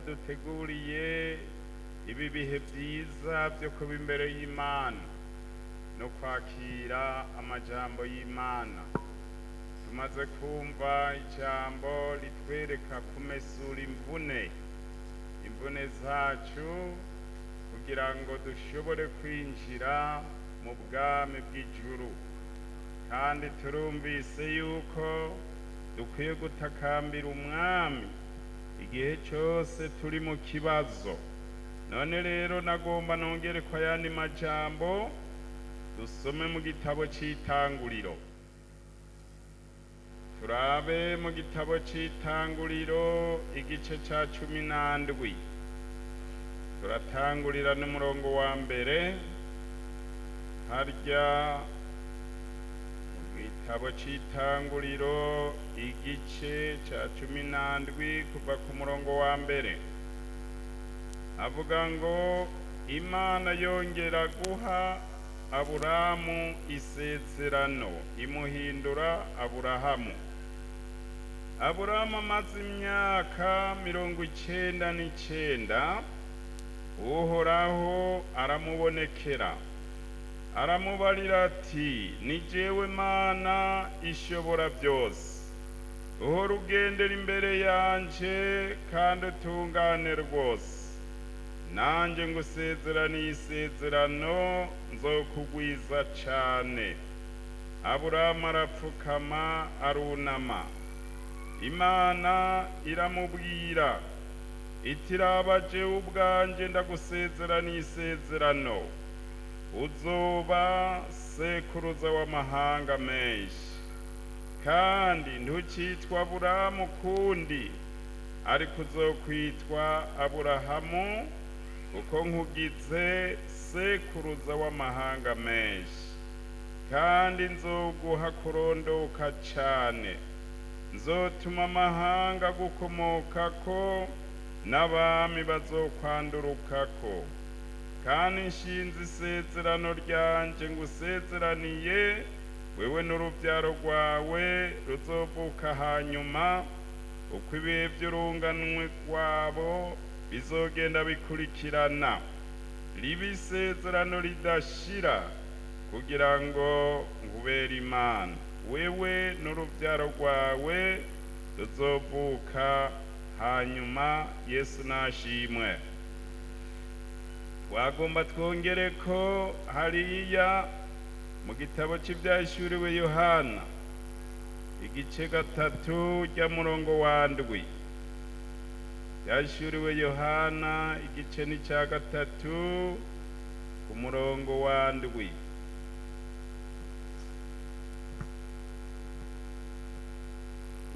waduteguriye ibi bihe byiza byo kuba imbere y'Imana no kwakira amajambo y'Imana. Tumaze kumva ijambo ritwereka kumesura imvune zacu kugira ngo dushobore kwinjira mu bwami bw'ijuru, kandi turumvise yuko dukwiye gutakambira umwami igihe cyose turi mu kibazo. None rero nagomba nongere ko ayandi majambo dusome mu gitabo c'Itanguriro. Turabe mu gitabo c'Itanguriro igice ca 17. Turatangurira n'umurongo wa mbere harya mu gitabo c'Itanguriro igice ca 17 kuva ku murongo wa mbere. Avuga ngo Imana yongera guha Aburamu isezerano imuhindura Aburahamu. Aburamu amaze imyaka 99, Uhoraho aramubonekera aramubarira ati, ni jewe Mana ishobora byose, uhora ugendera imbere yanje kandi utungane rwose. Nanje ngusezeraniye isezerano nzokugwiza cane. Aburamu arapfukama arunama. Imana iramubwira iti, raba jewe ubwanje ndagusezeraniye isezerano, uzoba sekuruza w'amahanga menshi, kandi ntukitwa Aburamu kundi, ariko uzokwitwa Aburahamu, kuko nkugize sekuruza w'amahanga menshi. Kandi nzoguha kurondoka cane, nzotuma amahanga gukomokako n'abami bazokwandurukako. Kandi nshinze isezerano ryanje ngusezeraniye wewe n'uruvyaro rwawe ruzovuka hanyuma, uko ibihe vy'urunganwe rwabo bizogenda bikurikirana, ribe isezerano ridashira, kugira ngo nkubere Imana, wewe n'uruvyaro rwawe ruzovuka hanyuma. Yesu nashimwe. Wagomba twongere ko hariya mu gitabo cy'ivyahishuriwe Yohana igice 3 rya murongo wa 7. Vyahishuriwe Yohana igice ni ca 3 ku murongo wa 7.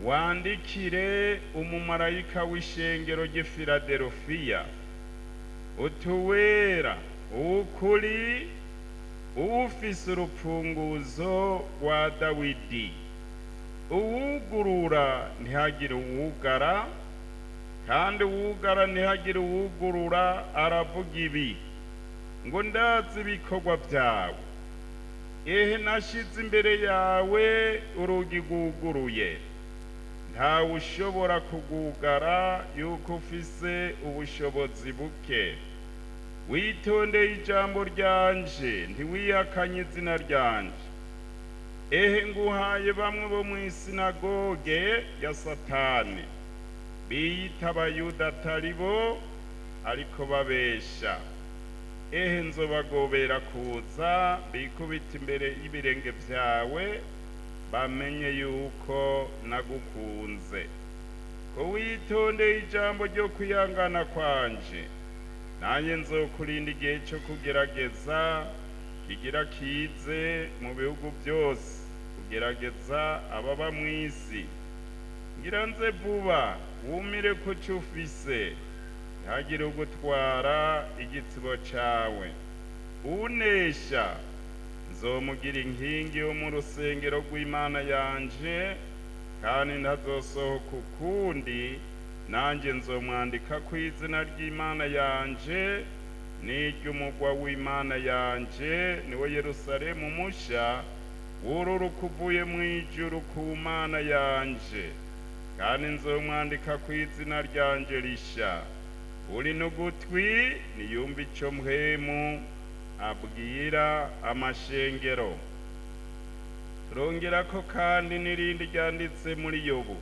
Wandikire umumarayika w'ishengero ry'i Filadelufiya utuwera ukuri, ufise urupfunguzo rwa Dawidi, uwugurura ntihagire uwugara, kandi uwugara ntihagire uwugurura. Aravuga ibi ngo, ndazi ibikorwa vyawe, ehe nashize imbere yawe urugi rwuguruye, ntawe ushobora kugugara yuko ufise ubushobozi buke. Witondeye ijambo ryanje, ntiwihakanye izina ryanje. Ehe nguhaye bamwe bo mw'isinagoge ya Satani, biyita Abayuda atari bo, ariko babesha. Ehe nzobagobera kuza bikubita imbere y'ibirenge vyawe, bamenye yuko nagukunze. Ko witondeye ijambo ryo kwihangana kwanje, nanye nzokurinda igihe cyo kugerageza kigira kize mu bihugu byose, kugerageza ababa mw'isi. Ngira nze vuba wumire ku cyo ufise, ntihagire ugutwara igitsibo cawe. Unesha nzomugira inkingi yo mu rusengero rw'Imana yanje, kandi ntazosohoka ukundi. Nanje nzomwandika ku izina ry'Imana yanje n'iry'umugwa w'Imana yanje, niwe Yerusalemu musha wururuka uvuye mw'ijuru ku Mana yanje. kandi nzomwandika ku izina ryanje risha uri n'ugutwi niyumva ico mpwemu abwira amashengero. Turongerako kandi n'irindi ryanditse muri Yobu,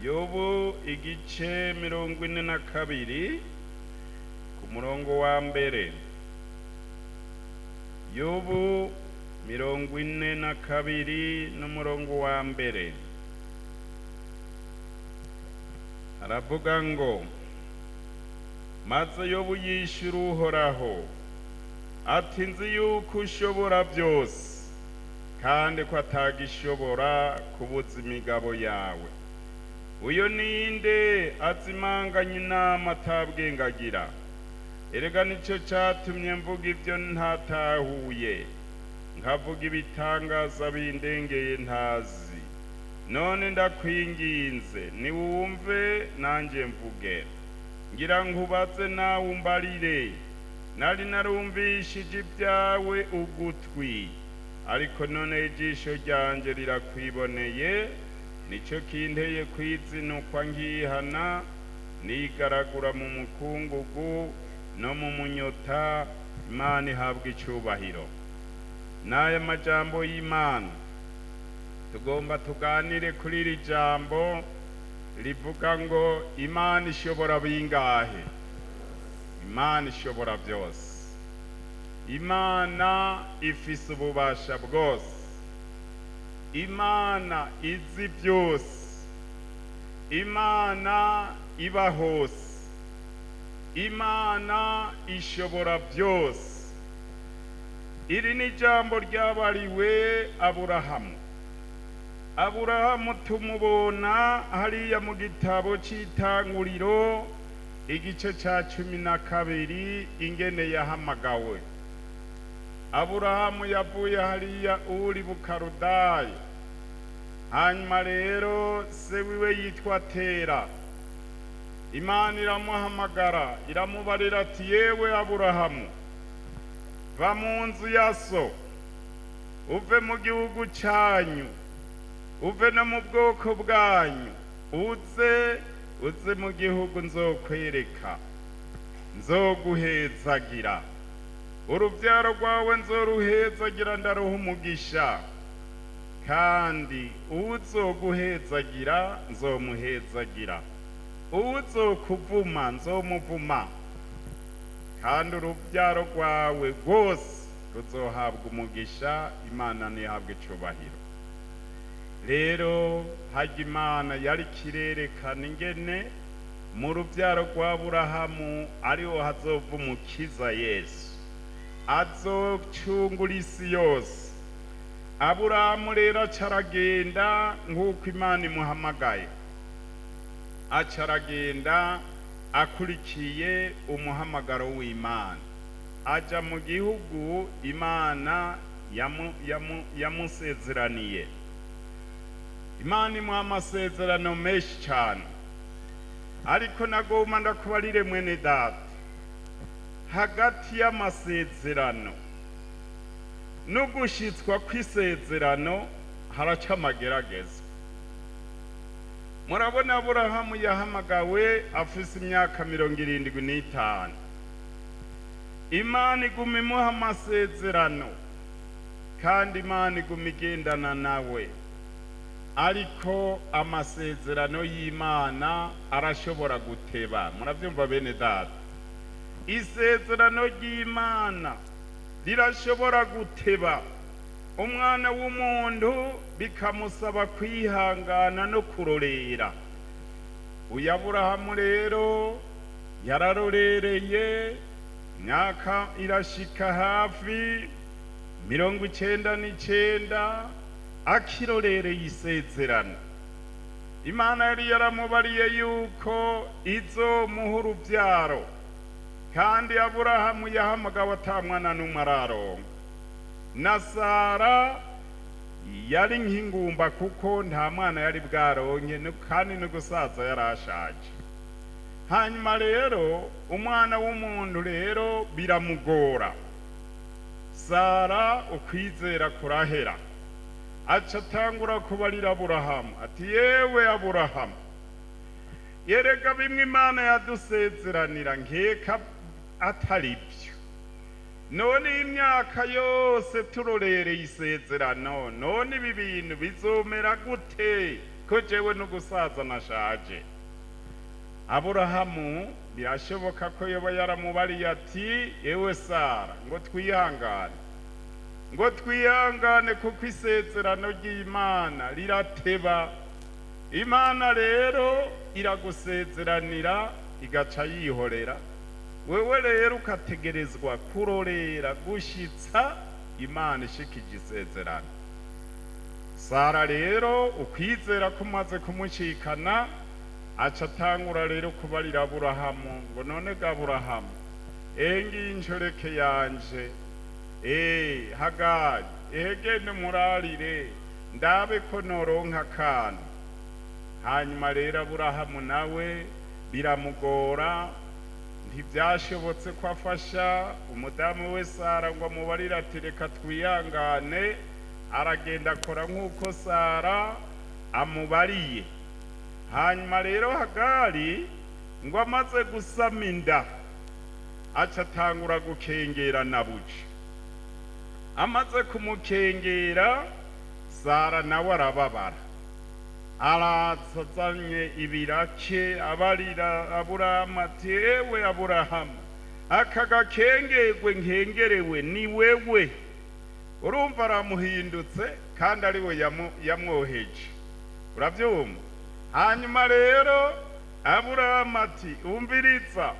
Yobu igice 42 ku murongo wa mbere. Yobu 42 n'umurongo wa mbere, aravuga ngo, maze Yobu yishura Uhoraho ati, nzi yuko ushobora byose kandi ko atagishobora kubuza imigabo yawe. Uyo ninde azimanganya inama atabwengagira? Erega nico catumye mvuga ivyo ntatahuye, nkavuga ibitangaza bindengeye ntazi. None ndakwinginze niwumve nanje mvuge, ngira nkubaze nawe umbarire. Nari narumvishije ibyawe ugutwi, ariko none ijisho ryanje rirakwiboneye. Nico kinteye kwizinukwa nkihana, nigaragura mu mukungugu no mu munyota. Imana ihabwa icubahiro. N'aya majambo y'Imana tugomba tuganire kuri iri jambo rivuga ngo Imana ishobora bingahe? Imana ishobora byose. Imana ifise ububasha bwose. Imana izi byose. Imana iba hose. Imana ishobora byose. Iri ni jambo ryabariwe Aburahamu. Aburahamu tumubona hariya mu gitabo c'Itanguriro igice ca 12 ingene yahamagawe. Aburahamu yavuye hariya uri Bukarudaya, hanyuma rero se wiwe yitwa Tera. Imana iramuhamagara iramubarira ati, yewe Aburahamu, va mu nzu ya so, uve mu gihugu canyu, uve no mu bwoko bwanyu, uze mu gihugu nzokwereka, nzoguhezagira, uruvyaro rwawe nzoruhezagira, ndaruha umugisha, kandi uzoguhezagira nzomuhezagira, uzokuvuma nzomuvuma, kandi uruvyaro rwawe rwose ruzohabwa umugisha. Imana nihabwa icubahiro. Rero harya Imana yari kirerekana ingene mu ruvyaro rwa Aburahamu ariho hazova umukiza Yesu, azocungura isi yose. Aburahamu rero acaragenda nk'uko Imana imuhamagaye, acaragenda akurikiye umuhamagaro w'Imana, aja mu gihugu Imana yamusezeraniye. Imana imuha amasezerano menshi cyane, ariko nagomba ndakubarire mwene data, hagati y'amasezerano no gushitswa kw'isezerano haraca amagerageza. Murabona Aburahamu yahamagawe afise imyaka 75. Imana iguma imuha amasezerano kandi Imana iguma igendana nawe, ariko amasezerano y'Imana arashobora guteba. Muravyumva bene data? Isezerano ry'Imana rirashobora guteba. Umwana w'umuntu bikamusaba kwihangana no kurorera. Uyu Aburahamu rero yararorereye, myaka irashika hafi 99 akirorereye isezerano. Imana yari yaramubariye yuko izomuha uruvyaro, kandi Aburahamu yahamagawe ata mwana n'umwe araronka. Na Sara yari nk'ingumba kuko nta mwana yari bwaronke, kandi no gusaza yarashaje. Hanyuma rero umwana w'umuntu rero biramugora. Sara ukwizera kurahera, aca atangura kubarira Aburahamu ati, yewe Aburahamu, yerega bimwe Imana yadusezeranira nkeka atari byo. None imyaka yose turorereye isezerano, none ibi bintu bizomera gute ko jewe no gusaza nashaje? Aburahamu birashoboka ko yoba yaramubariye ati ewe Sara ngo twihangane kuko isezerano ry'Imana rirateba. Imana rero iragusezeranira igaca yihorera, wewe rero ukategerezwa kurorera gushitsa Imana ishikije isezerano. Sara rero ukwizera kumaze kumushikana aca atangura rero kubarira Aburahamu ngo none ga Aburahamu, ngiyi inshoreke yanje Hagari, gende murarire ndabe ko noronka akana. Hanyuma rero Aburahamu nawe biramugora, ntibyashobotse ko afasha umudamu we Sara ngo amubarire ati reka twihangane. Aragenda akora nk'uko Sara amubariye. Hanyuma rero Hagari ngo amaze gusama inda aca atangura gukengera na buja. Amaze kumukengera Sara nawe arababara, arazanye ibirake abarira Aburahamu ati ewe Aburahamu, aka gakengerwe nkengerewe ni wewe. Urumva aramuhindutse kandi ari we yamwoheje, urabyumva? Hanyuma rero Aburahamu ati umviriza,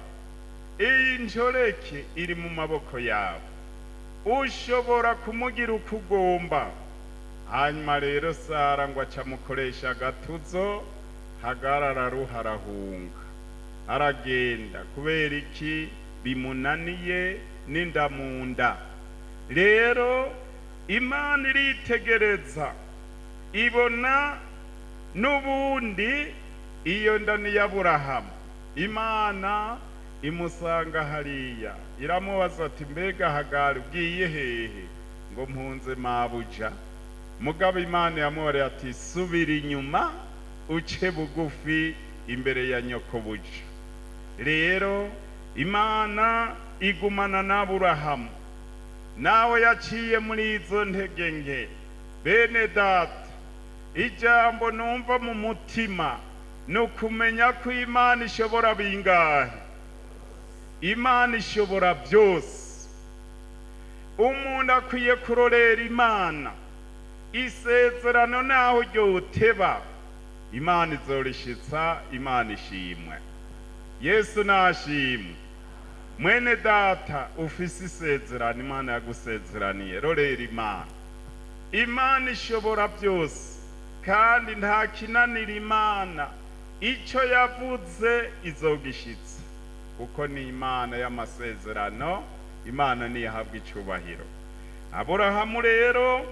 iyi nshoreke iri mu maboko yawe, ushobora kumugira uko ugomba. Hanyuma rero Sara ngo aca amukoresha agatuzo, Hagari araruha arahunga aragenda. Kubera iki? Bimunaniye n'inda mu nda. Rero Imana iritegereza ibona n'ubundi iyo nda ni y'Aburahamu. Imana imusanga hariya iramubaza ati mbega Hagari ugiye hehe? Ngo mpunze mabuja. Mugabo Imana yamubariye ati subira inyuma uce bugufi imbere ya nyoko buja. Rero Imana igumana n'Aburahamu. Nawe yaciye muri izo ntege nke. Bene data, ijambo numva mu mutima ni ukumenya ko Imana ishobora bingahe? Imana ishobora byose. Umuntu akwiye kurorera Imana. Isezerano naho ryoteba Imana izorishitsa. Imana ishimwe. Yesu nashimwe. Mwene data, ufise isezerano Imana yagusezeraniye, rorera Imana. Imana ishobora byose kandi nta kinanira Imana. Icyo yavuze izogishitsa kuko ni Imana y'amasezerano. Imana niyahabwa icubahiro. Aburahamu rero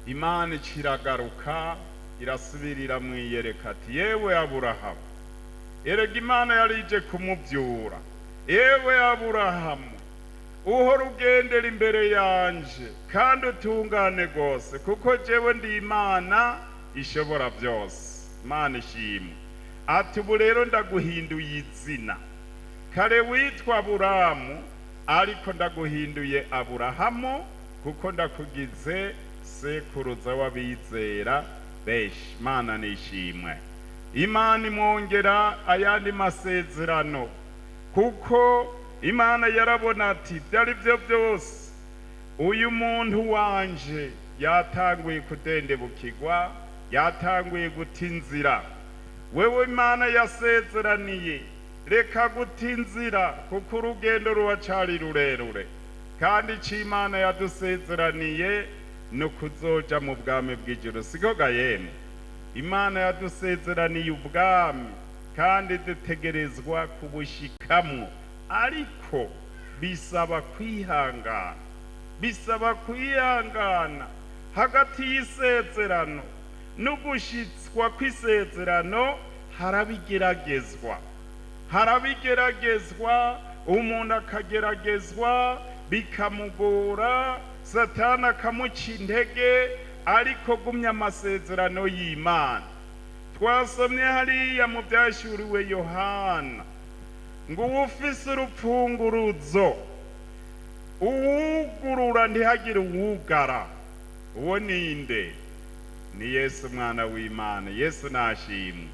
Imana ikiragaruka irasubirira mwiyereka ati yewe Aburahamu, erega Imana yarije kumubyura. Yewe Aburahamu, uhora ugendera imbere yanje kandi utungane gose kuko jewe ndi Imana ishobora byose. Imana ishimwe. Ati ubu rero ndaguhinduye izina, kare witwa Aburahamu ariko ndaguhinduye Aburahamu kuko ndakugize sekuruza w'abizera benshi. Imana nishimwe. Imana imwongera ayandi masezerano kuko Imana yarabona ati byari byo byose uyu muntu wanje yatanguye kudendebukirwa, yatanguye guta inzira. Wewe Imana yasezeraniye, reka guta inzira kuko urugendo ruwacari rurerure, kandi icyo Imana yadusezeraniye ni ukuzoja mu bwami bw'ijuru. Siko ga yemwe? Imana yadusezeraniye ubwami kandi dutegerezwa kubushikamwo, ariko bisaba kwihangana. Bisaba kwihangana hagati y'isezerano n'ugushitswa kw'isezerano. Harabigeragezwa, umuntu akageragezwa bikamugora, Satani akamuca intege, ariko gumya amasezerano y'Imana. twasomye hariya mu byashyuriwe Yohana ngo uwufise urupfunguruzo uwugurura ntihagire uwugara. Uwo ninde? Ni Yesu mwana w'Imana. Yesu nashimwe.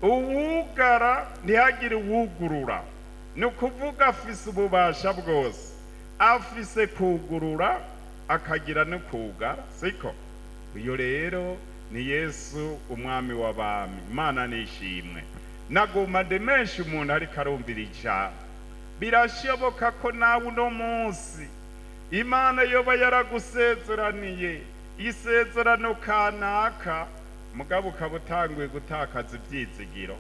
Uwugara ntihagire uwugurura, ni ukuvuga afise ububasha bwose, afise kugurura akagira no kugara, siko? Uyo rero ni Yesu umwami w'abami. Imana nishimwe. Naguma ndemesha umuntu ariko arumvira ijambo. Birashoboka ko nawe uno munsi Imana yoba yaragusezeraniye isezerano kanaka, mugabo ukaba utanguye gutakaza ibyizigiro,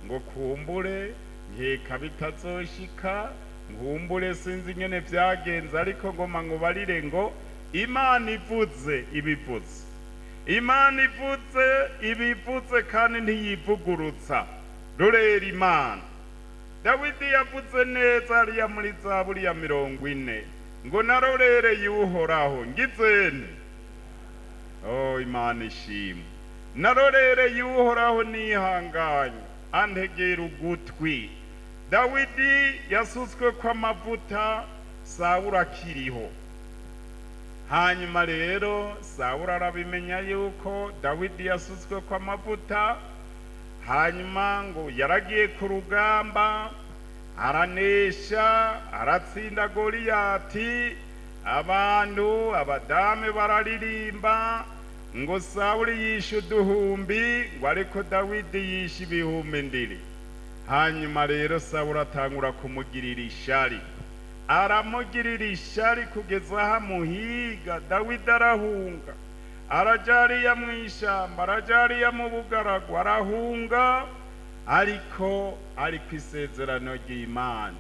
ngo kumbure nkeka bitazoshika, nkumbure sinzi ingene vyagenze, ariko ngoma ngubarire ngo Imana ivuze ibivuze. Imana ivuze ibivuze kandi ntiyivugurutsa. Rurera Imana. Dawidi yavuze neza hariya muri Zaburi ya 40 ngo narorereye Uhoraho ngizene. Oh, Imana ishimwe. Narorereye Uhoraho nihanganye antegera ugutwi. Dawidi yasutswe kwa mavuta, Sawuli akiriho. Hanyuma rero Sawuli arabimenya yuko Dawidi yasutswe kwa mavuta, hanyuma ngo yaragiye ku rugamba aranesha, aratsinda Goliyati, abantu abadame bararirimba ngo Sawuli yishe uduhumbi, ngo ariko Dawidi yishe ibihumbi ndiri. Hanyuma rero Sawuli atangura kumugirira ishari, aramugirira ishari kugeza aho amuhiga. Dawidi arahunga, arajariya mu ishamba, arajariya mu bugaragu, arahunga, ariko ari ku isezerano ry'Imana.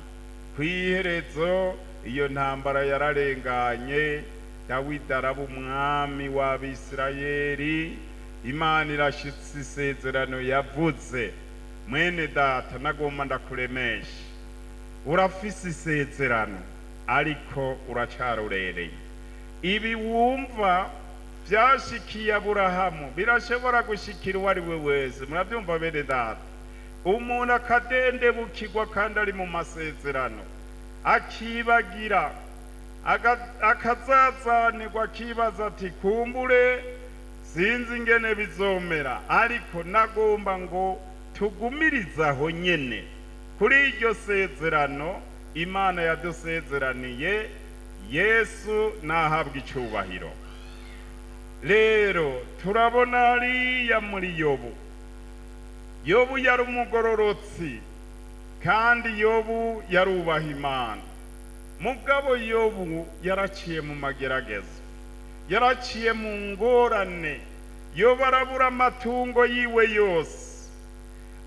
Kw'iherezo iyo ntambara yararenganye, Dawidi araba umwami w'Abisirayeli. Imana irashitse isezerano yavuze. Mwene data, nagomba ndakuremesha, urafise isezerano ariko uracarurereye. Ibi wumva vyashikiye Aburahamu birashobora gushikira uwo ari we wese. Muravyumva bene data? Umuntu akadendebukirwa kandi ari mu masezerano, akibagira, akazazanirwa, akibaza ati kumbure sinzi ingene bizomera, ariko nagomba ngo tugumirizaho nyene kuri iryo sezerano Imana yadusezeraniye. Yesu nahabwa icubahiro. Rero turabona hariya muri Yobu. Yobu yari umugororotsi kandi Yobu yarubaha Imana. Mugabo Yobu yaraciye mu mageragezo, yaraciye mu ngorane. Yobu arabura amatungo yiwe yose,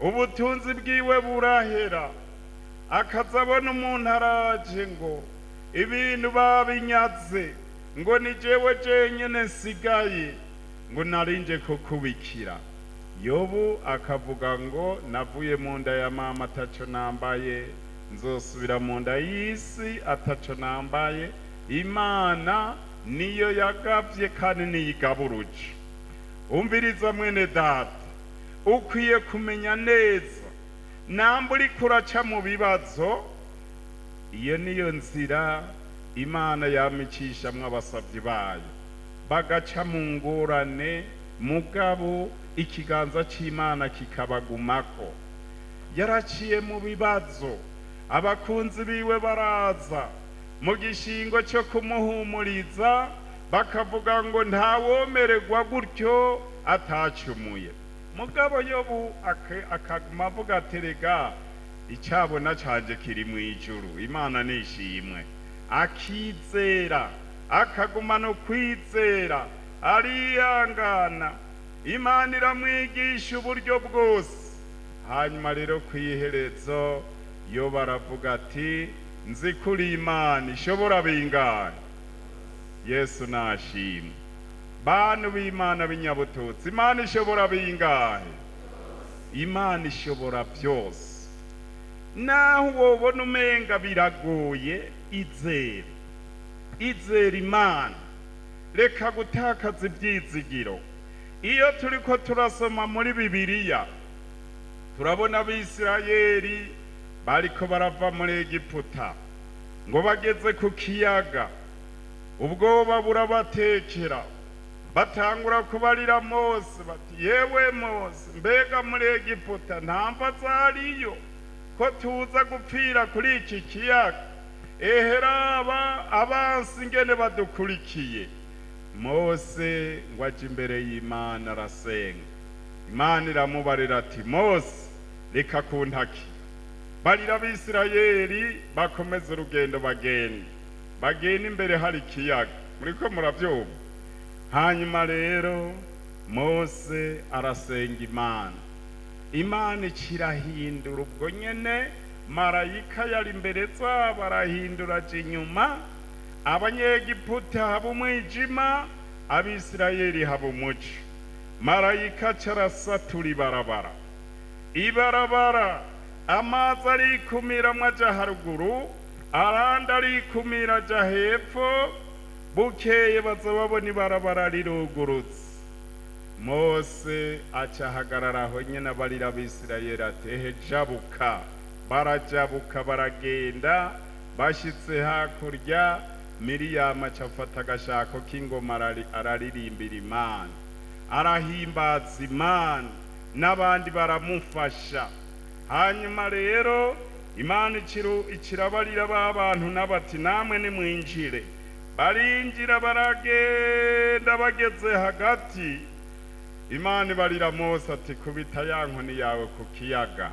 ubutunzi bwiwe burahera. Akazabona umuntu araje ngo ibintu babinyaze, ngo ni jewe jenyene nsigaye, ngo narinje kukubikira. Yobu akavuga ngo navuye mu nda ya mama ataco nambaye, nzosubira mu nda y'isi ataco nambaye. Imana niyo yagavye kandi niyigaburuje. Umviriza mwene data, ukwiye kumenya neza namba uriko uraca mu bibazo, iyo niyo nzira Imana yamicishamwo abasavyi bayo, bagaca mu ngorane, mugabo ikiganza c'Imana kikabagumako. Yaraciye mu bibazo, abakunzi biwe baraza mu gishingo cyo kumuhumuriza, bakavuga ngo ntawomererwa gutyo atacumuye. Mugabo Yobu akaguma avuga ati rega icabona canje kiri mu ijuru. Imana nishimwe. Akizera, akaguma no kwizera, ariyangana. Imana iramwigisha uburyo bwose. Hanyuma rero kwiherezo Yobu aravuga ati nzi kuri Imana ishobora bingana. Yesu nashimwe. Bantu b'Imana b'inyabututsi, Imana ishobora bingahe? Imana ishobora byose. Naho wobona umenga biragoye, izere. Izere Imana. Reka gutakaza ibyizigiro. iyo turiko turasoma muri Bibiliya turabona abisirayeli bariko barava muri Egiputa ngo bageze ku kiyaga, ubwoba burabatekera, batangura kubarira Mose bati yewe Mose, mbega muri Egiputa nta mva zariyo ko tuza gupfira kuri iki kiyaga? Eheraba abansi ngene badukurikiye. Mose ngo aje imbere y'Imana arasenga. Imana iramubarira ati Mose, reka kuntaki. Barira abisirayeli bakomeza urugendo bagenda imbere hari ikiyaga. Muriko muravyumva? Hanyuma rero Mose arasenga Imana. Imana ikirahindura ubwo nyene, marayika yari imbere zabo arahindura aje inyuma, abanyegiputa haba umwijima, abisirayeli haba umuco. Marayika carasatura ibarabara, amazi arikumiramwo aja haruguru, arandi arikumira aja hepfo, bukeye baza babona ibarabara rirugurutse. Mose aca ahagarara aho nyene abarira abisirayeli ati ehe jabuka. Barajabuka baragenda, bashitse hakurya, Miriyamu aca afata agashako k'ingoma araririmbira Imana, arahimbaza Imana, n'abandi baramufasha. Hanyuma rero Imana ikirabarira ba bantu n'abati namwe nimwinjire. Barinjira baragenda, bageze hagati Imana ibarira Mose ati kubita ya nkoni yawe ku kiyaga.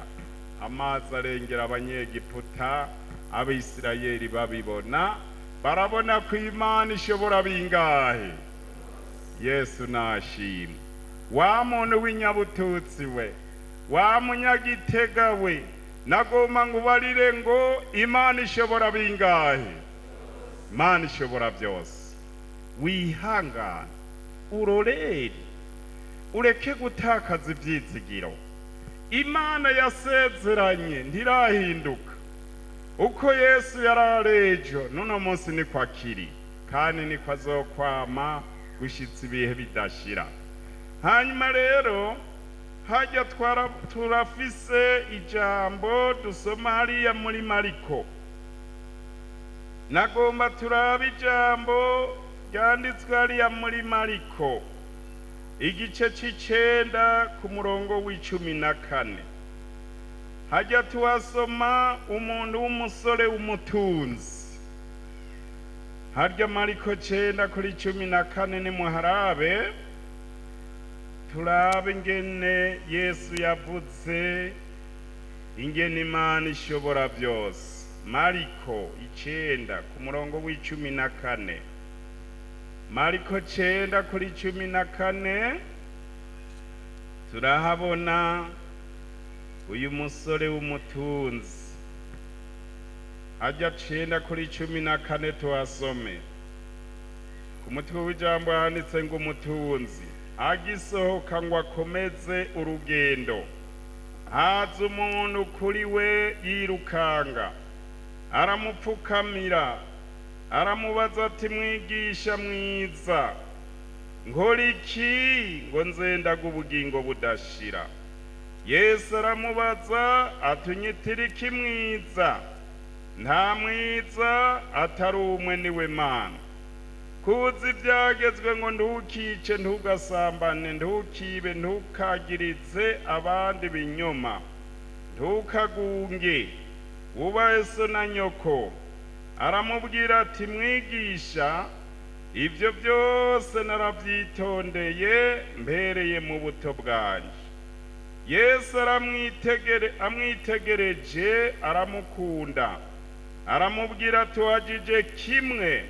Amazi arengera abanyegiputa, abisirayeli babibona, barabona ko Imana ishobora bingahe. Yesu nashimwe. Wa muntu w'inyabututsi we, wa munyagitega we, nagomba ngubarire ngo Imana ishobora bingahe. Imana ishobora byose. Wihangane, urorere, ureke gutakaza ivyizigiro. Imana yasezeranye ntirahinduka. Uko Yesu yararejo nuno munsi niko akiri, kandi niko azokwama gushitsa ibihe bidashira. Hanyuma rero hajya turafise ijambo dusoma hariya muri Mariko. Nagomba turaba ijambo ryanditswe hariya muri Mariko, igice c'icenda ku murongo w'14. Hajya tuwasoma umuntu w'umusore w'umutunzi. Harya Mariko 9:14 nimuharabe turabe ingene Yesu yavuze ingene Imana ishobora byose. Mariko 9 ku murongo w'14. Mariko 9:14 turahabona uyu musore w'umutunzi. Hajya 9:14 tuhasome. Ku mutwe w'ijambo handitse ngo umutunzi agisohoka ngo akomeze urugendo, haza umuntu kuri we yirukanga, aramupfukamira, aramubaza ati mwigisha mwiza, nkora iki ngo nzendaga ubugingo budashira? Yesu aramubaza ati unyitira iki mwiza? Nta mwiza atari umwe, niwe Mana. Kuzi ibyagezwe ngo ntukice, ntugasambane, ntukibe, ntukagirize abandi binyoma, ntukagunge, wubahe so na nyoko. Aramubwira ati mwigisha, ibyo byose narabyitondeye mbereye mu buto bwanjye. Yesu amwitegereje aramukunda, aramubwira ati wajije kimwe,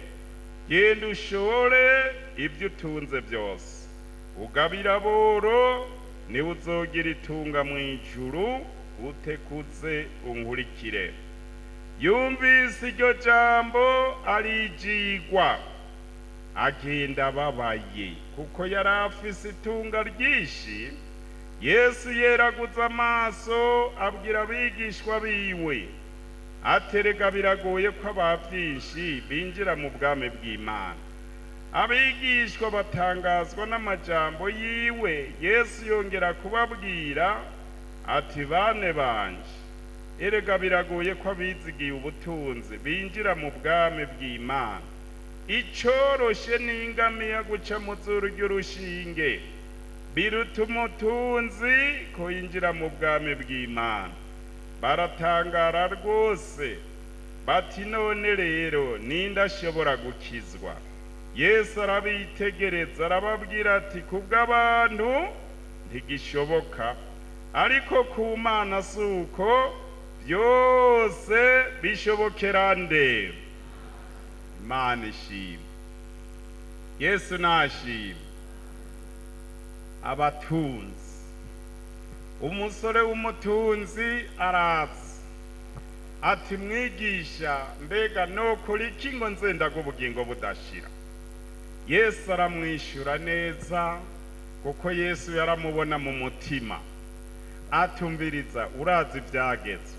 genda ushore ibyo utunze byose, ugabira boro, niwe uzogira itunga mu ijuru, utekuze unkurikire. Yumvise iryo jambo arijigwa, agenda ababaye kuko yari afise itunga ryinshi. Yesu yeraguza amaso abwira abigishwa biwe ati erega biragoye ko abavyinshi binjira mu bwami bw'Imana. abigishwa batangazwa n'amajambo yiwe. Yesu yongera kubabwira ati, bane banje, erega biragoye ko abizigiye ubutunzi binjira mu bwami bw'Imana. Icoroshe n'ingamiya guca mu zuru ry'urushinge biruta umutunzi ko yinjira mu bwami bw'Imana. Baratangara rwose bati, none rero ninde ashobora gukizwa? Yesu arabitegereza arababwira ati, kubw'abantu ntigishoboka, ariko ku Mana suko byose bishobokera nde? Imana ishimwe. Yesu nashimwe. Abatunzi. Umusore w'umutunzi araza ati, mwigisha, mbega nokora iki ngo nze ndaga ubugingo budashira? Yesu aramwishyura neza, kuko Yesu yaramubona mu mutima. Atumviriza, urazi ibyagezwe: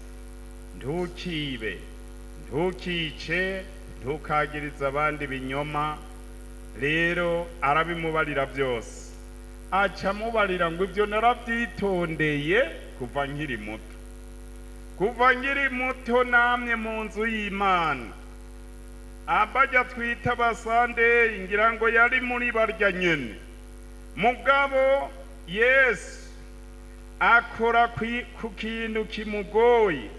ntukibe, ntukice, ntukagirize abandi binyoma. Rero arabimubarira byose. Aca amubarira ngo ibyo narabyitondeye kuva nkiri muto. Kuva nkiri muto namye mu nzu y'Imana. Abajya twita abasandeyi ngira ngo yari muri barya nyene. Mugabo Yesu akora ku kintu kimugoye.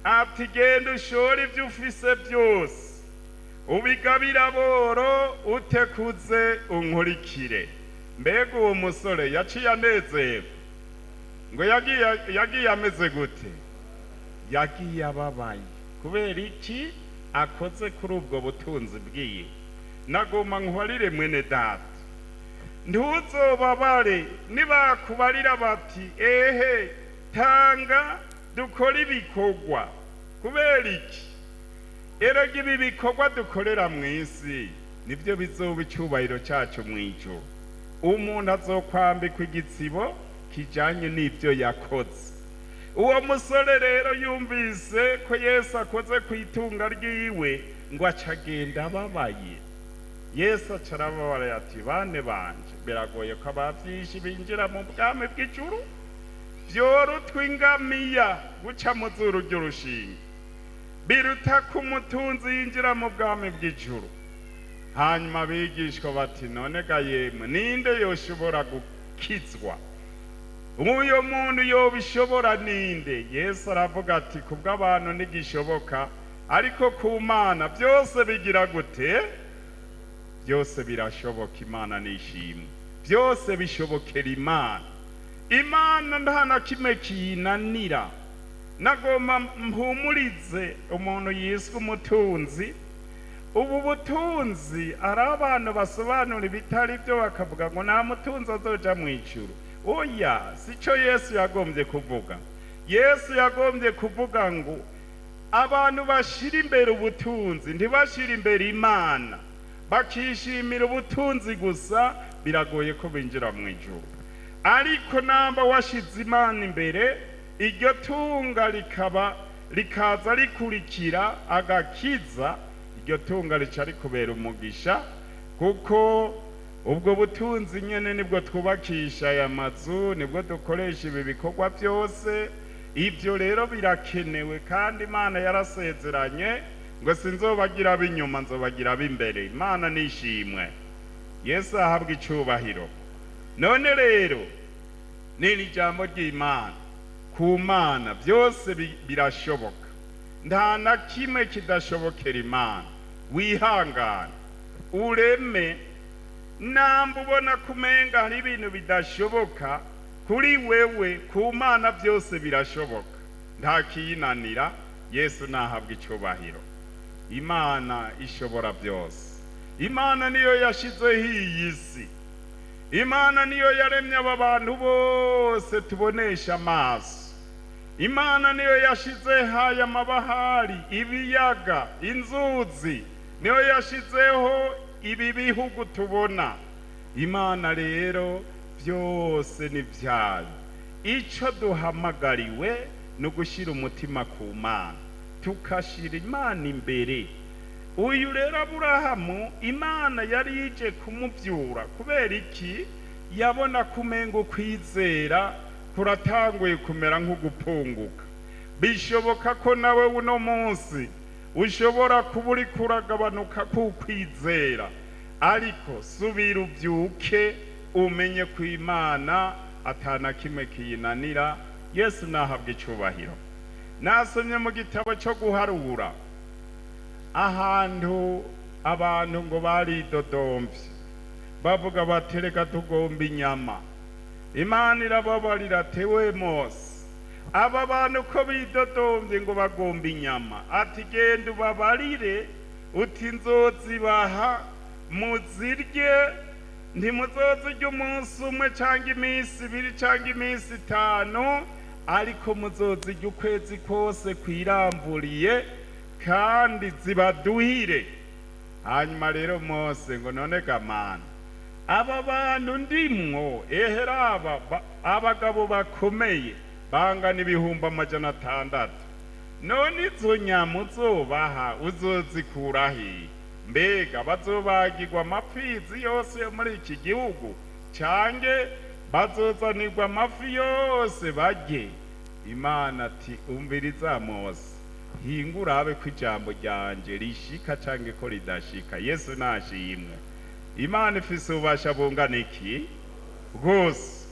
Ati, genda ushore ibyo ufise byose, ubigabira aboro, utekuze unkurikire. Mbega uwo musore yaciye anezerwa. Ngo yagiye ameze gute? Yagiye ababaye. Kubera iki? Akoze kuri ubwo butunzi bwiwe. Nagomba nkubarire mwene data, ntuzobabare nibakubarira bati, ehe, tanga dukora ibikorwa. Kubera iki? Erega ibi bikorwa dukorera mu isi nibyo bizoba icyubahiro cyacu mu ijuru. Umuntu azokwambikwa igitsibo kijanye n'ibyo yakoze. Uwo musore rero yumvise ko Yesu akoze ku itunga ryiwe, ngo acagenda ababaye. Yesu acarababara ati, bane banje, biragoye ko abavyishi binjira mu bwami bw'ijuru. Vyorutwa ingamiya guca mu zuru ry'urushinge biruta ko umutunzi yinjira mu bwami bw'ijuru. Hanyuma abigishwa bati, none ga yemwe, ninde yoshobora gukizwa? Uyo muntu yobishobora ninde? Yesu aravuga ati, kubw'abantu ntigishoboka, ariko ku Mana byose bigira gute? Byose birashoboka. Imana nishimwe. Byose bishobokera Imana. Imana nta na kimwe kiyinanira. Nagomba mpumurize umuntu yiswe umutunzi. Ubu butunzi ari abantu basobanura ibitari byo bakavuga ngo nta mutunzi azoja mu ijuru. Oya, sico Yesu yagombye kuvuga. Yesu yagombye kuvuga ngo abantu bashira imbere ubutunzi, ntibashira imbere Imana. Bakishimira ubutunzi gusa, biragoye ko binjira mu ijuru. Ariko namba washize Imana imbere, iryo tunga rikaza rikurikira agakiza, iryo tunga rica rikubera umugisha, kuko ubwo butunzi nyene nibwo twubakisha aya mazu, nibwo dukoresha ibi bikorwa byose. Ibyo rero birakenewe, kandi Imana yarasezeranye ngo sinzobagira ab'inyuma, nzobagira ab'imbere. Imana nishimwe. Yesu ahabwa icubahiro. None rero ni ijambo ry'Imana. Ku Mana byose birashoboka, nta na kimwe kidashobokera Imana. Wihangane ureme. Namba ubona kumenga hari ibintu bidashoboka kuri wewe, ku Mana byose birashoboka, nta kiyinanira. Yesu nahabwa icubahiro. Imana ishobora byose. Imana niyo yashizeho iyi si. Imana niyo yaremye aba bantu bose tubonesha amaso. Imana niyo yashizeho aya mabahari, ibiyaga, inzuzi. Niyo yashizeho ibi bihugu tubona. Imana rero byose ni byayo. Ico duhamagariwe no gushira umutima ku Mana, tukashira Imana imbere. uyu rero Aburahamu Imana yari yije kumubyura kubera iki? Yabona kumenga ukwizera kuratanguye kumera nk'ugupunguka. Bishoboka ko nawe uno munsi ushobora kuba uri kuragabanuka kukwizera, ariko subira ubyuke umenye ko Imana atana kimwe kiyinanira. Yesu nahabwa icubahiro. Nasomye mu gitabo cyo guharura ahantu abantu ngo baridodomvye bavuga bati reka tugomba inyama. Imana irababarira tewe Mose, aba bantu ko bidodomvye ngo bagomba inyama, ati genda ubabarire uti nzozibaha muzirye, ntimuzozirya umunsi umwe canke iminsi ibiri canke iminsi itanu, ariko muzozirya ukwezi kose kwiramburiye kandi zibaduhire. Hanyuma rero Mose ngo none gamana, aba bantu ndimwo eheraba abagabo bakomeye bangana 600,000, none izo nyama uzobaha uzozikura he? Mbega bazobagirwa amapfizi yose yo muri iki gihugu cange bazozanirwa amafi yose barye? Imana ati umviriza Mose, hinga urabe ko ijambo ryanje rishika cange ko ridashika. Yesu nashimwe. Imana ifise ububasha bungana iki rwose.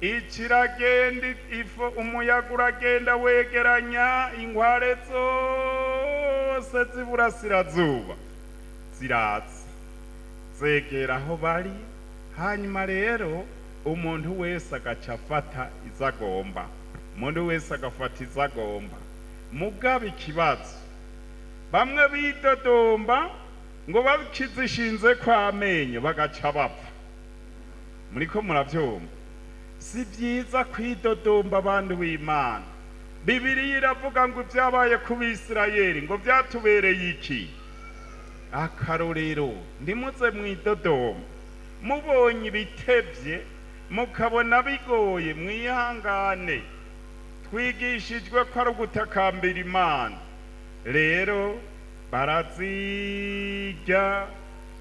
Ikiragenda ifo umuyaga uragenda wegeranya inkware zose z'iburasirazuba ziraza zegera aho bari. Hanyuma rero umuntu wese agaca afata izagomba, umuntu wese agafata izagomba. Mugaba ikibazo, bamwe bidodomba ngo bakizishinze kwa amenyo bagaca bapfa. Muriko muravyumva? Si byiza kwidodomba abantu b'Imana. Bibiliya iravuga ngo ibyabaye ku Bisirayeli ngo byatubereye iki? Akarorero. Ndimuze mwidodomba, mubonye ibitevye mukabona bigoye, mwihangane. Twigishijwe ko ari ugutakambira Imana. Rero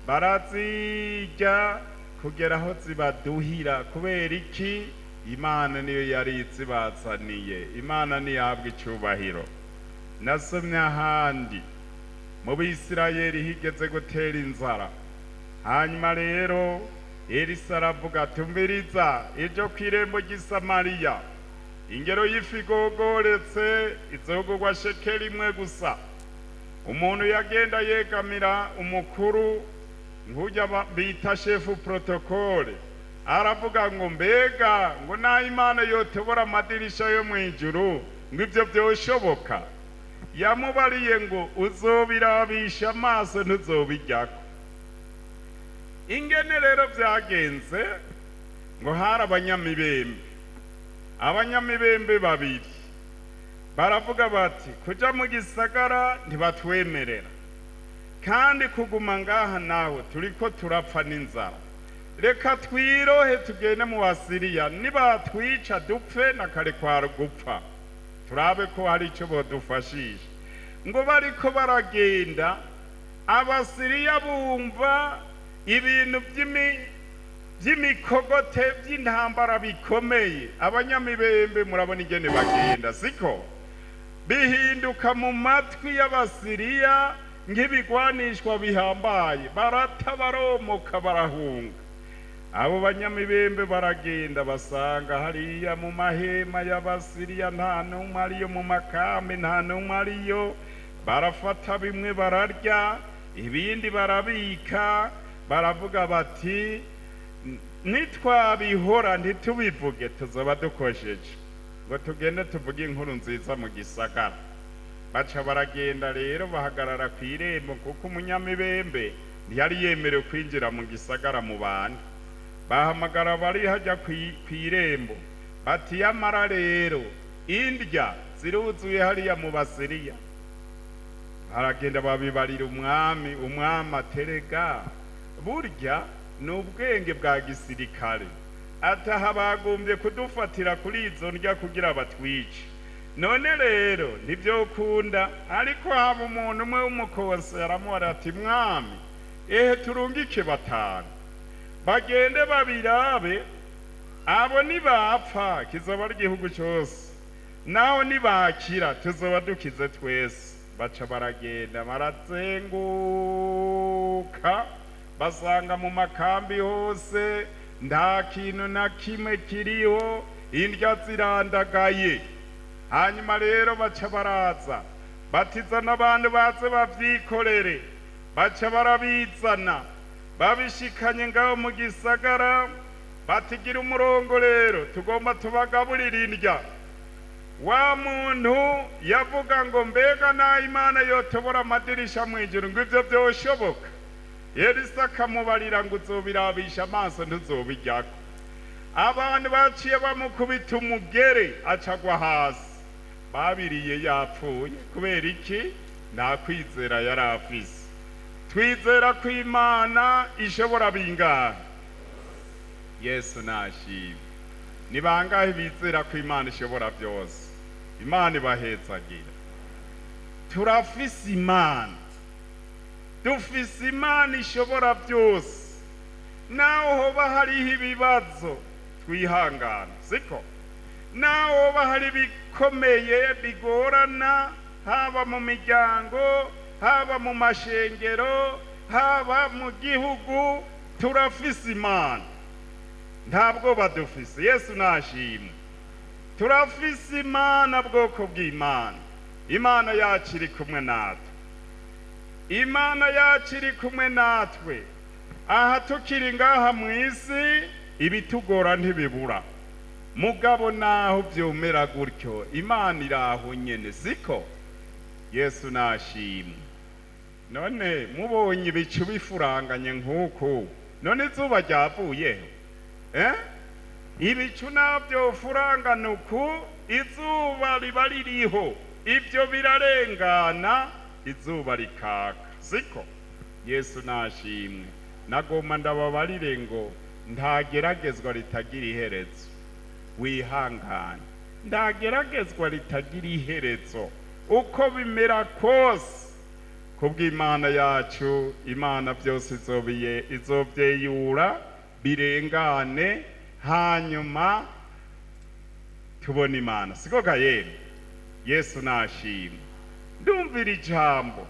barazirya kugera aho zibaduhira. Kubera iki? Imana niyo yari izibazaniye. Imana niyahabwa icubahiro. Nasomye ahandi mu Bisirayeli higeze gutera inzara. Hanyuma rero Elisa aravuga ati umviriza, ejo kw'irembo ry'Isamariya ingero y'ifi igogoretse izogurwa shekeli imwe gusa. Umuntu yagenda yegamira umukuru nk'ujya bita shefu protokole, aravuga ngo mbega ngo naho Imana yotobora amadirisha yo mu ijuru ngo ibyo byoshoboka? Yamubariye ngo uzobirabisha amaso ntuzobijyako. Ingene rero byagenze ngo hari abanyamibembe babiri baravuga bati kuja mu gisagara ntibatwemerera, kandi kuguma ngaha nawe turiko turapfa n'inzara. Reka twirohe tugende mu Basiriya, nibatwica dupfe na kare kwa gupfa, turabe ko hari ico bodufashisha. Ngo bariko baragenda, Abasiriya bumva ibintu by'imikogote by'intambara bikomeye. Abanyamibembe murabona ingene bagenda, siko? Bihinduka mu matwi y'Abasiriya nk'ibigwanishwa bihambaye, barata baromoka barahunga. Abo banyamibembe baragenda basanga hariya mu mahema y'Abasiriya nta n'umwe ariyo, mu makambi nta n'umwe ariyo. Barafata bimwe bararya, ibindi barabika. Baravuga bati nitwabihora ntitubivuge tuzoba dukosheje, ngo tugende tuvuge inkuru nziza mu gisagara. Baca baragenda rero bahagarara ku irembo, kuko umunyamibembe ntiyari yemerewe kwinjira mu gisagara mu bandi. Bahamagara bari hajya ku irembo bati yamara rero indya ziruzuye hariya mu Basiriya. Baragenda babibarira umwami. Umwami aterega burya ni ubwenge bwa gisirikare, ataha bagombye kudufatira kuri izo ndya kugira batwice. none rero ntibyokunda ariko haba umuntu umwe w'umukonse aramuhora ati mwami ehe turungike batanu bagende babirabe abo nibapfa kizoba ari igihugu cyose naho nibakira tuzoba dukize twese baca baragenda barazenguka basanga mu makambi hose nta kintu na kimwe kiriho indya zirandagaye hanyuma rero baca baraza batizana abantu baze bavyikorere baca barabizana babishikanye ngaho mu gisagara batigira umurongo rero tugomba tubagaburira indya wa muntu yavuga ngo mbega na Imana yotobora amadirisha mw'ijuru ngo ivyo vyoshoboka Elisa akamubarira ngo uzobirabisha amaso ntuzobiryako abantu baciye bamukubita umugere acagwa hasi babiriye yapfuye kubera iki nta kwizera yari afise twizera ko Imana ishobora bingahe Yesu nashimwe ni bangahe bizera ko Imana ishobora byose Imana ibahetsagira turafise Imana dufise Imana ishobora byose naho hoba hariho ibibazo twihangana siko naho hoba hari bikomeye bigorana haba mu miryango haba mu mashengero haba mu gihugu turafise Imana ntabwo badufise Yesu nashimwe turafise Imana bwoko bw'Imana Imana yacu iri kumwe natwe Imana yacu iri kumwe natwe aha tukiri ngaha mu isi ibitugora ntibibura mugabo naho byomera gutyo Imana iraho nyene siko Yesu nashimwe none mubonye ibicu bifuranganye nk'uku none izuba ryavuyeho ibicu nabyo furangana uku izuba riba ririho ibyo birarengana izuba rikaka siko Yesu nashimwe nagomba ndababarire ngo ntageragezwa ritagira iherezo wihangane ndageragezwa ritagira iherezo uko bimera kose kubw'Imana yacu Imana byose izovyeyura birengane hanyuma tubona Imana siko gayene Yesu nashimwe ndumvira ijambo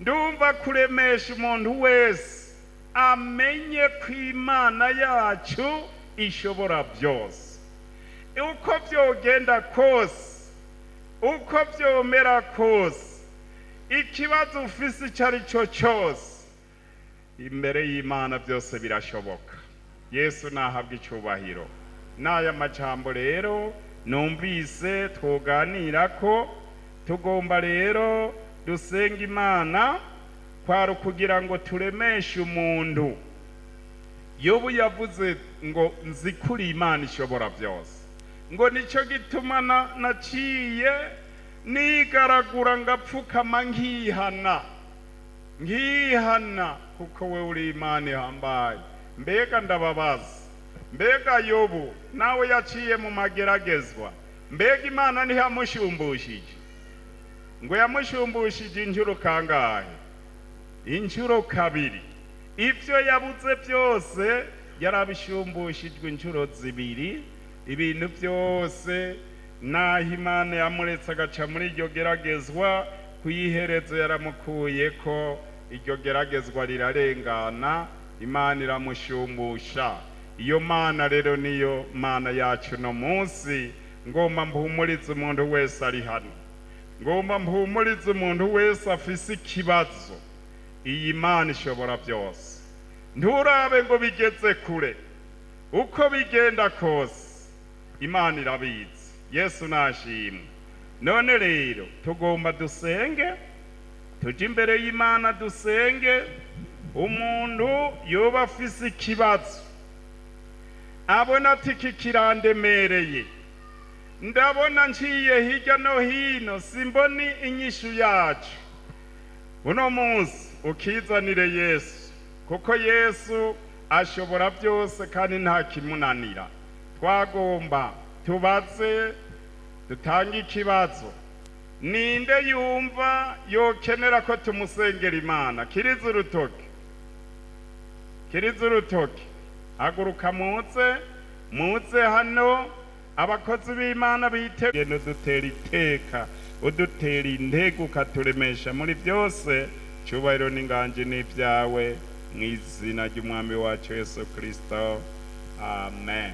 ndumva kuremesha umuntu wese amenye ko Imana yacu ishobora byose uko byogenda kose uko byomera kose ikibazo ufise icari cyo cyose imbere y'Imana byose birashoboka Yesu nahabwa icubahiro n'aya majambo rero numvise twoganira ko tugomba rero dusenga Imana kwari kugira ngo turemeshe umuntu Yobu yavuze ngo nzikuri Imana ishobora byose ngo nico gituma naciye nigaragura ngapfukama nkihana kuko we uri Imana ihambaye mbega ndababaza mbega Yobu nawe yaciye mu mageragezwa mbega Imana ntiyamushumbushije ngo yamushumbushije inshuro kangahe inshuro kabiri ivyo yabuze byose yarabishumbushijwe inshuro zibiri ibintu byose naho Imana yamuretse agaca muri iryo geragezwa kuyiherezo yaramukuye ko iryo geragezwa rirarengana Imana iramushumbusha iyo Mana rero niyo Mana yacu no munsi ngomba mpumurize umuntu wese ari hano ngomba mpumurize umuntu wese afise ikibazo iyi Mana ishobora byose nturabe ngo bigeze kure uko bigenda kose Imana irabizi Yesu nashimwe none rero tugomba dusenge tuje imbere y'Imana dusenge umuntu yoba afise ikibazo abona ati kikirandemereye ndabona nciye hirya no hino simboni inyishu yacu uno munsi ukizanire Yesu kuko Yesu ashobora byose kandi nta kimunanira twagomba tubaze dutanga ikibazo. Ninde yumva yokenera ko tumusengera Imana? Kiriza urutoki, kiriza urutoki. Haguruka muze hano. Abakozi b'Imana biteguye udutera iteka, udutera intego, ukaturemesha muri byose. Cyubahiro n'inganji n'ibyawe mu izina ry'umwami wacu Yesu Kristo. Amen.